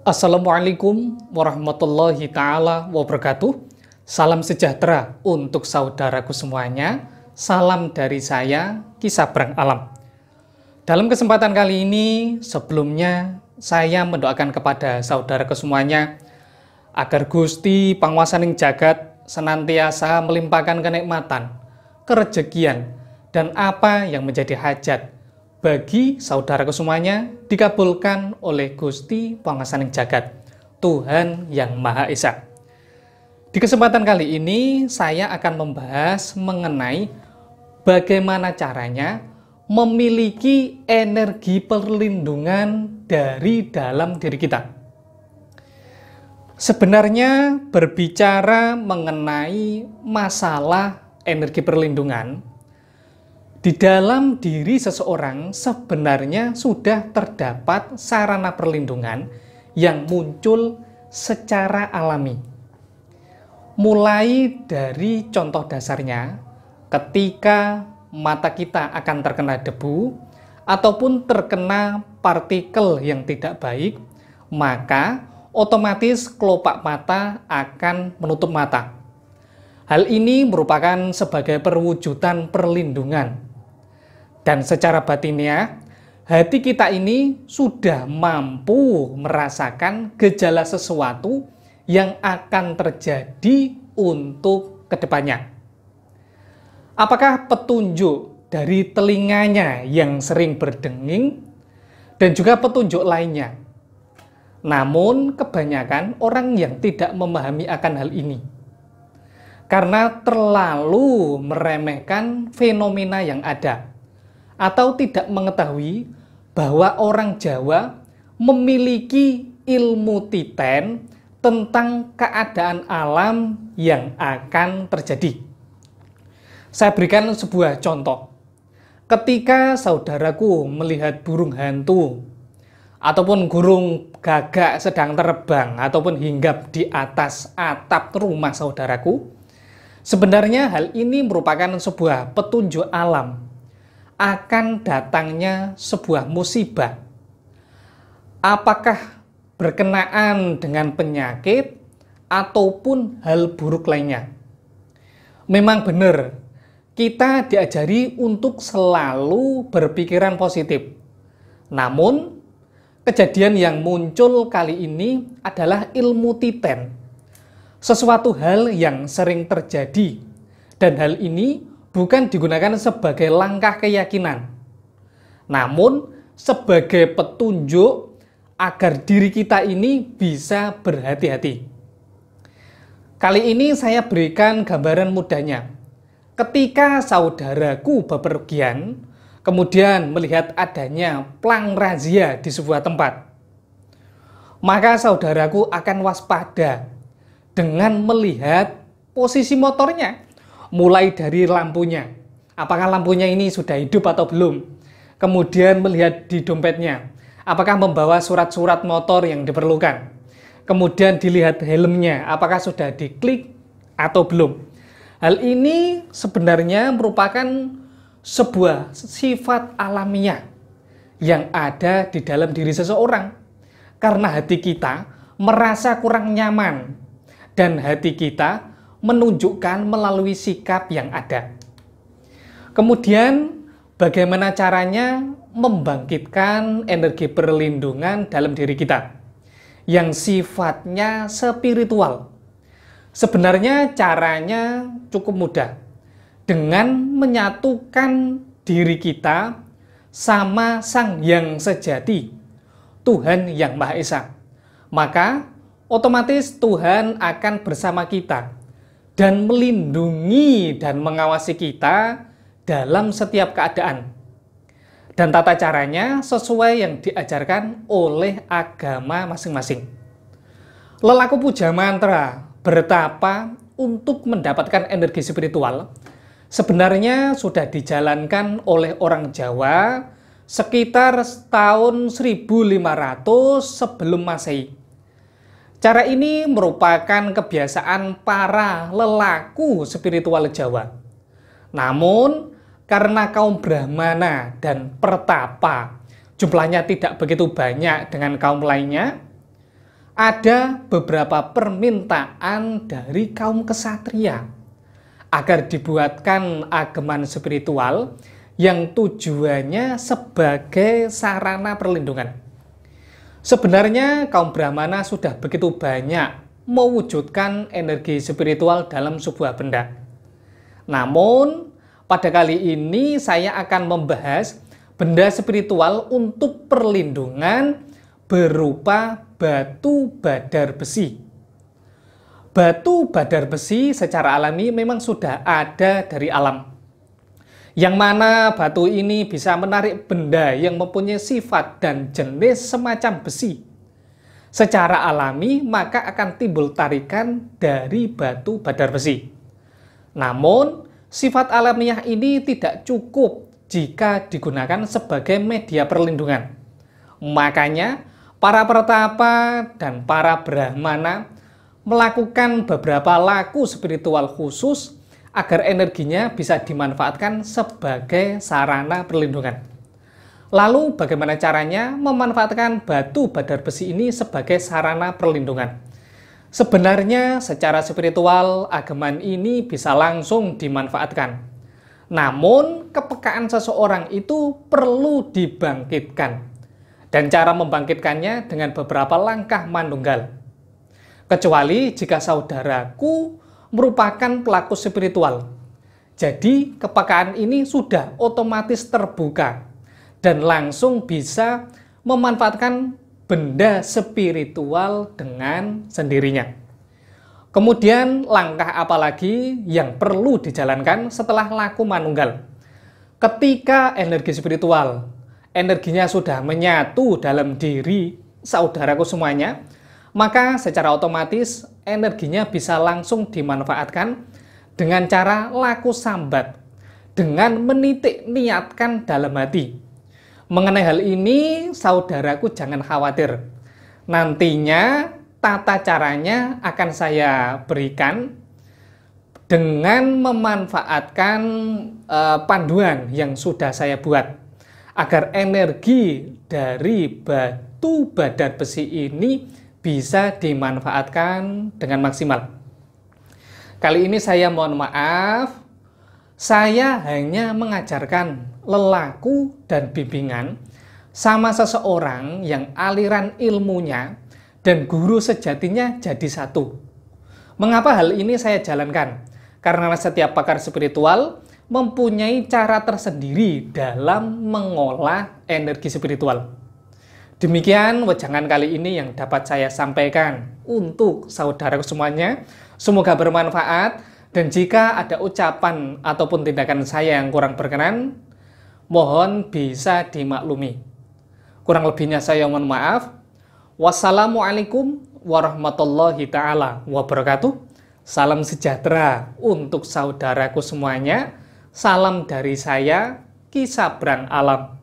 Assalamualaikum warahmatullahi ta'ala wabarakatuh. Salam sejahtera untuk saudaraku semuanya. Salam dari saya, Ki Sabrang Alam. Dalam kesempatan kali ini, sebelumnya saya mendoakan kepada saudaraku semuanya agar Gusti Panguwasaning Jagat senantiasa melimpahkan kenikmatan, kerejekian, dan apa yang menjadi hajat bagi saudaraku semuanya dikabulkan oleh Gusti Panguwasaning Jagat, Tuhan Yang Maha Esa. Di kesempatan kali ini saya akan membahas mengenai bagaimana caranya memiliki energi perlindungan dari dalam diri kita. Sebenarnya berbicara mengenai masalah energi perlindungan, di dalam diri seseorang sebenarnya sudah terdapat sarana perlindungan yang muncul secara alami. Mulai dari contoh dasarnya, ketika mata kita akan terkena debu ataupun terkena partikel yang tidak baik, maka otomatis kelopak mata akan menutup mata. Hal ini merupakan sebagai perwujudan perlindungan. Dan secara batiniah, hati kita ini sudah mampu merasakan gejala sesuatu yang akan terjadi untuk kedepannya. Apakah petunjuk dari telinganya yang sering berdenging dan juga petunjuk lainnya? Namun kebanyakan orang yang tidak memahami akan hal ini karena terlalu meremehkan fenomena yang ada atau tidak mengetahui bahwa orang Jawa memiliki ilmu titen tentang keadaan alam yang akan terjadi. Saya berikan sebuah contoh. Ketika saudaraku melihat burung hantu ataupun burung gagak sedang terbang ataupun hinggap di atas atap rumah saudaraku, sebenarnya hal ini merupakan sebuah petunjuk alam akan datangnya sebuah musibah. Apakah berkenaan dengan penyakit ataupun hal buruk lainnya? Memang benar, kita diajari untuk selalu berpikiran positif. Namun, kejadian yang muncul kali ini adalah ilmu titen. Sesuatu hal yang sering terjadi, dan hal ini bukan digunakan sebagai langkah keyakinan, namun sebagai petunjuk agar diri kita ini bisa berhati-hati. Kali ini saya berikan gambaran mudahnya. Ketika saudaraku bepergian, kemudian melihat adanya plang razia di sebuah tempat, maka saudaraku akan waspada dengan melihat posisi motornya, mulai dari lampunya. Apakah lampunya ini sudah hidup atau belum? Kemudian melihat di dompetnya, apakah membawa surat-surat motor yang diperlukan? Kemudian dilihat helmnya, apakah sudah diklik atau belum? Hal ini sebenarnya merupakan sebuah sifat alamiah yang ada di dalam diri seseorang. Karena hati kita merasa kurang nyaman dan hati kita menunjukkan melalui sikap yang ada. Kemudian, bagaimana caranya membangkitkan energi perlindungan dalam diri kita yang sifatnya spiritual? Sebenarnya caranya cukup mudah, dengan menyatukan diri kita sama Sang Yang Sejati, Tuhan Yang Maha Esa. Maka otomatis Tuhan akan bersama kita dan melindungi dan mengawasi kita dalam setiap keadaan. Dan tata caranya sesuai yang diajarkan oleh agama masing-masing. Lelaku puja mantra bertapa untuk mendapatkan energi spiritual sebenarnya sudah dijalankan oleh orang Jawa sekitar tahun 1500 sebelum Masehi. Cara ini merupakan kebiasaan para lelaku spiritual Jawa. Namun, karena kaum Brahmana dan Pertapa jumlahnya tidak begitu banyak dengan kaum lainnya, ada beberapa permintaan dari kaum kesatria agar dibuatkan ageman spiritual yang tujuannya sebagai sarana perlindungan. Sebenarnya kaum Brahmana sudah begitu banyak mewujudkan energi spiritual dalam sebuah benda. Namun, pada kali ini saya akan membahas benda spiritual untuk perlindungan berupa batu badar besi. Batu badar besi secara alami memang sudah ada dari alam, yang mana batu ini bisa menarik benda yang mempunyai sifat dan jenis semacam besi. Secara alami maka akan timbul tarikan dari batu badar besi. Namun, sifat alamiah ini tidak cukup jika digunakan sebagai media perlindungan. Makanya, para pertapa dan para brahmana melakukan beberapa laku spiritual khusus agar energinya bisa dimanfaatkan sebagai sarana perlindungan. Lalu bagaimana caranya memanfaatkan batu badar besi ini sebagai sarana perlindungan? Sebenarnya secara spiritual ageman ini bisa langsung dimanfaatkan. Namun kepekaan seseorang itu perlu dibangkitkan. Dan cara membangkitkannya dengan beberapa langkah manunggal. Kecuali jika saudaraku merupakan pelaku spiritual. Jadi kepekaan ini sudah otomatis terbuka dan langsung bisa memanfaatkan benda spiritual dengan sendirinya. Kemudian langkah apa lagi yang perlu dijalankan setelah laku manunggal? Ketika energi spiritual, energinya sudah menyatu dalam diri saudaraku semuanya, maka secara otomatis energinya bisa langsung dimanfaatkan dengan cara laku sambat, dengan menitik niatkan dalam hati. Mengenai hal ini, saudaraku jangan khawatir. Nantinya tata caranya akan saya berikan dengan memanfaatkan panduan yang sudah saya buat, agar energi dari batu badar besi ini bisa dimanfaatkan dengan maksimal. Kali ini saya mohon maaf, saya hanya mengajarkan lelaku dan bimbingan sama seseorang yang aliran ilmunya dan guru sejatinya jadi satu. Mengapa hal ini saya jalankan? Karena setiap pakar spiritual mempunyai cara tersendiri dalam mengolah energi spiritual. Demikian wejangan kali ini yang dapat saya sampaikan untuk saudaraku semuanya. Semoga bermanfaat, dan jika ada ucapan ataupun tindakan saya yang kurang berkenan, mohon bisa dimaklumi. Kurang lebihnya saya mohon maaf. Wassalamualaikum warahmatullahi ta'ala wabarakatuh. Salam sejahtera untuk saudaraku semuanya. Salam dari saya, Ki Sabrang Alam.